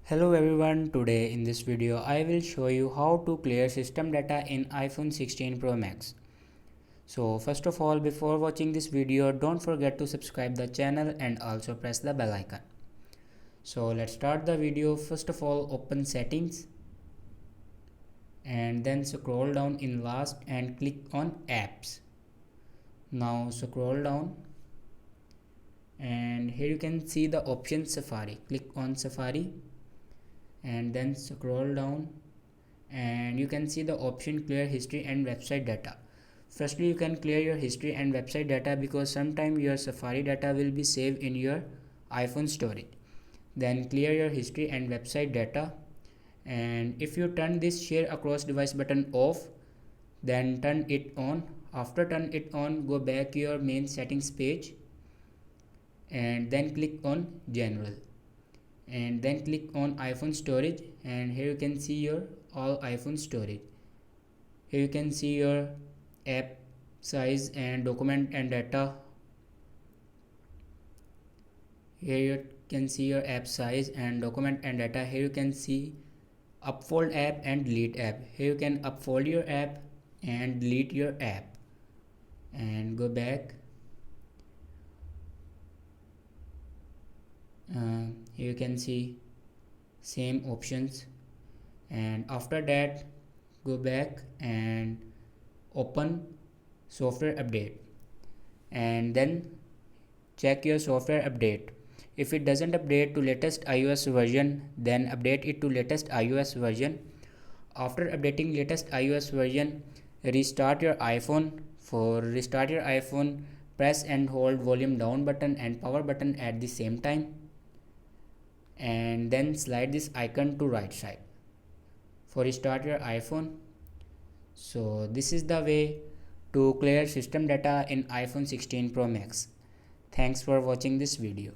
Hello everyone, today in this video I will show you how to clear system data in iPhone 16 Pro Max. So first of all, before watching this video, don't forget to subscribe the channel and also press the bell icon. So let's start the video. First of all, open settings and then scroll down in last and click on apps. Now scroll down and here you can see the option Safari. Click on Safari and then scroll down and you can see the option clear history and website data. Firstly, you can clear your history and website data because sometime your Safari data will be saved in your iPhone storage. Then clear your history and website data, and if you turn this share across device button off, then turn it on. After turn it on, go back to your main settings page and then click on general and then click on iPhone storage, and here you can see your all iPhone storage. Here you can see your app size and document and data. Here you can see your app size and document and data. Here you can see upfold app and delete app. Here you can upfold your app and delete your app and go back. Here you can see same options, and after that go back and open software update and then check your software update. If it doesn't update to latest iOS version, then update it to latest iOS version. After updating latest iOS version, restart your iPhone. For restart your iPhone, press and hold volume down button and power button at the same time, and then slide this icon to right side for restart your iPhone. So this is the way to clear system data in iPhone 16 Pro Max. Thanks for watching this video.